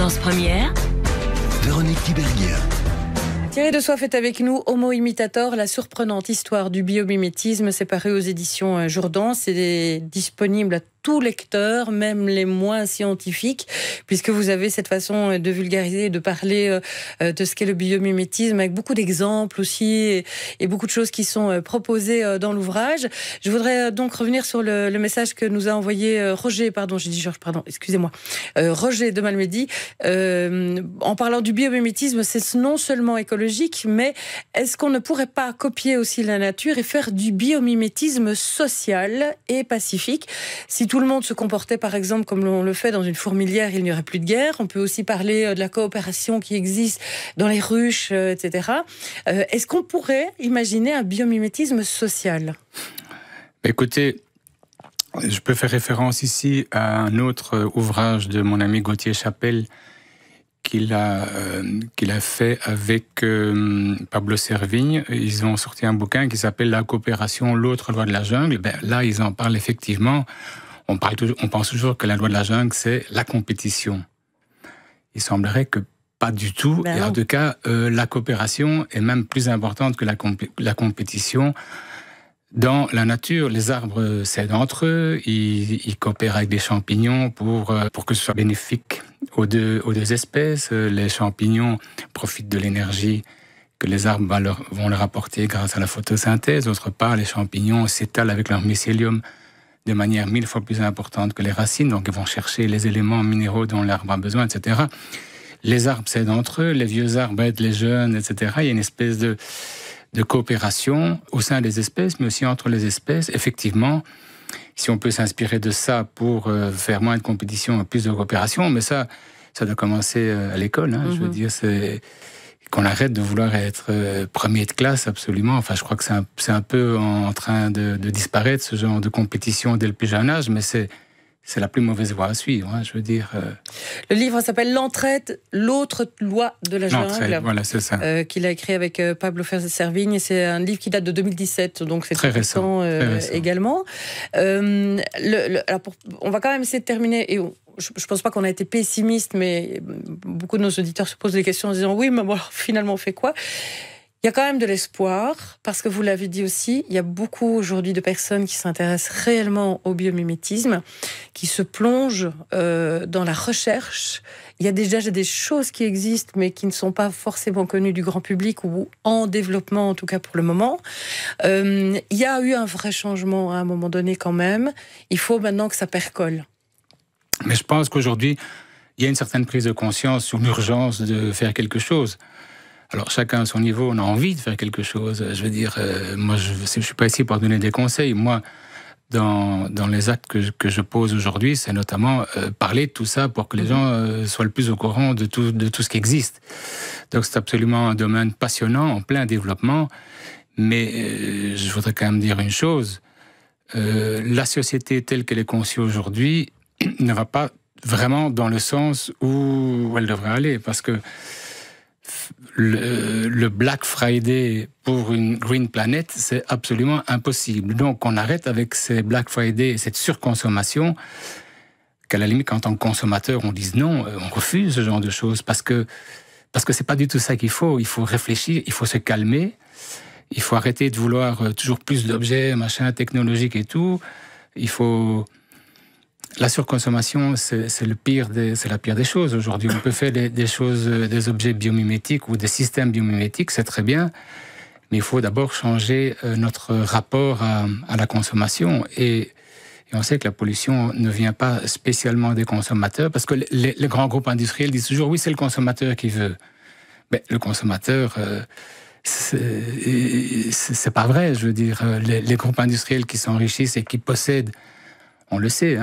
Fréquence Première, Véronique Tiberghien. Thierry de Soif est avec nous. Homo Imitator, la surprenante histoire du biomimétisme, c'est paru aux éditions Jourdan. C'est disponible à tout lecteur, même les moins scientifiques, puisque vous avez cette façon de vulgariser et de parler de ce qu'est le biomimétisme, avec beaucoup d'exemples aussi, et beaucoup de choses qui sont proposées dans l'ouvrage. Je voudrais donc revenir sur le message que nous a envoyé Roger de Malmedy. En parlant du biomimétisme, c'est non seulement écologique, mais est-ce qu'on ne pourrait pas copier aussi la nature et faire du biomimétisme social et pacifique? Si tout le monde se comportait par exemple comme on le fait dans une fourmilière, il n'y aurait plus de guerre. On peut aussi parler de la coopération qui existe dans les ruches, etc. Est-ce qu'on pourrait imaginer un biomimétisme social? Écoutez, je peux faire référence ici à un autre ouvrage de mon ami Gauthier Chapelle qu'il a fait avec Pablo Servigne. Ils ont sorti un bouquin qui s'appelle « La coopération, l'autre loi de la jungle ». Là, ils en parlent effectivement. On pense toujours que la loi de la jungle, c'est la compétition. Il semblerait que pas du tout. Et en tout cas, la coopération est même plus importante que la compétition. Dans la nature, les arbres s'aident entre eux, ils coopèrent avec des champignons pour que ce soit bénéfique aux deux espèces. Les champignons profitent de l'énergie que les arbres vont leur apporter grâce à la photosynthèse. D'autre part, les champignons s'étalent avec leur mycélium de manière 1000 fois plus importante que les racines, donc ils vont chercher les éléments minéraux dont l'arbre a besoin, etc. Les arbres s'aident entre eux, les vieux arbres aident les jeunes, etc. Il y a une espèce de coopération au sein des espèces, mais aussi entre les espèces. Effectivement, si on peut s'inspirer de ça pour faire moins de compétition et plus de coopération, mais ça doit commencer à l'école. Je veux dire, c'est qu'on arrête de vouloir être premier de classe, absolument. Enfin, je crois que c'est un peu en train de disparaître, ce genre de compétition dès le plus jeune âge, mais c'est la plus mauvaise voie à suivre, je veux dire. Le livre s'appelle « L'entraide, l'autre loi de la jungle ». Voilà, c'est ça. Qu'il a écrit avec Pablo Servigne. C'est un livre qui date de 2017, donc c'est très récent également. Alors on va quand même essayer de terminer, et je ne pense pas qu'on a été pessimiste, mais beaucoup de nos auditeurs se posent des questions en se disant « Oui, mais bon, alors, finalement, on fait quoi ?» Il y a quand même de l'espoir, parce que vous l'avez dit aussi, il y a beaucoup aujourd'hui de personnes qui s'intéressent réellement au biomimétisme, qui se plongent dans la recherche. Il y a déjà des choses qui existent, mais qui ne sont pas forcément connues du grand public ou en développement, en tout cas pour le moment. Il y a eu un vrai changement à un moment donné quand même. Il faut maintenant que ça percole. Mais je pense qu'aujourd'hui, il y a une certaine prise de conscience sur l'urgence de faire quelque chose. Alors, chacun à son niveau, on a envie de faire quelque chose. Je veux dire, moi, je ne suis pas ici pour donner des conseils. Moi, dans les actes que je pose aujourd'hui, c'est notamment parler de tout ça pour que les gens soient le plus au courant de tout ce qui existe. Donc, c'est absolument un domaine passionnant, en plein développement. Mais je voudrais quand même dire une chose. La société telle qu'elle est conçue aujourd'hui ne va pas vraiment dans le sens où elle devrait aller. Parce que le Black Friday pour une Green Planet, c'est absolument impossible. Donc, on arrête avec ces Black Friday et cette surconsommation, qu'à la limite, en tant que consommateur, on dise non, on refuse ce genre de choses, parce que c'est pas du tout ça qu'il faut. Il faut réfléchir, il faut se calmer, il faut arrêter de vouloir toujours plus d'objets, machin, technologiques et tout. La surconsommation, c'est la pire des choses aujourd'hui. On peut faire des choses, des objets biomimétiques ou des systèmes biomimétiques, c'est très bien, mais il faut d'abord changer notre rapport à la consommation. Et on sait que la pollution ne vient pas spécialement des consommateurs, parce que les grands groupes industriels disent toujours oui, c'est le consommateur qui veut. Mais le consommateur, c'est pas vrai. Je veux dire, les groupes industriels qui s'enrichissent et qui possèdent, on le sait,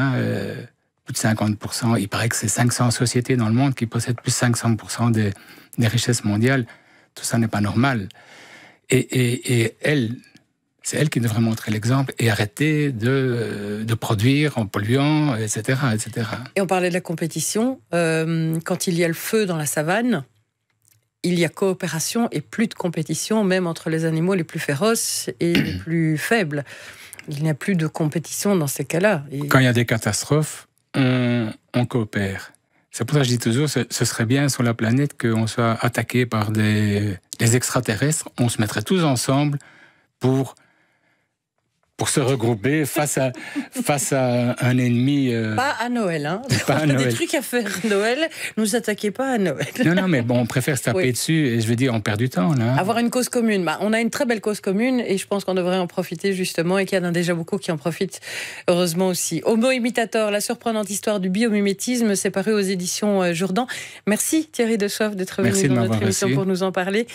plus de 50%, il paraît que c'est 500 sociétés dans le monde qui possèdent plus de 500% des richesses mondiales. Tout ça n'est pas normal. Et c'est elle qui devrait montrer l'exemple et arrêter de produire en polluant, etc., etc. Et on parlait de la compétition. Quand il y a le feu dans la savane, il y a coopération et plus de compétition, même entre les animaux les plus féroces et les plus faibles. Il n'y a plus de compétition dans ces cas-là. Quand il y a des catastrophes, on coopère. C'est pour ça que je dis toujours, ce serait bien sur la planète qu'on soit attaqué par des extraterrestres. On se mettrait tous ensemble pour se regrouper face à un ennemi. Pas à Noël, hein. Pas à Noël. Des trucs à faire Noël, ne nous attaquez pas à Noël. Non, mais bon, on préfère se taper dessus, et je veux dire, on perd du temps, là. Avoir une cause commune. On a une très belle cause commune, et je pense qu'on devrait en profiter, justement, et qu'il y en a déjà beaucoup qui en profitent, heureusement aussi. Homo imitator, la surprenante histoire du biomimétisme, c'est paru aux éditions Jourdan. Merci Thierry Deschoff d'être venu dans notre émission pour nous en parler.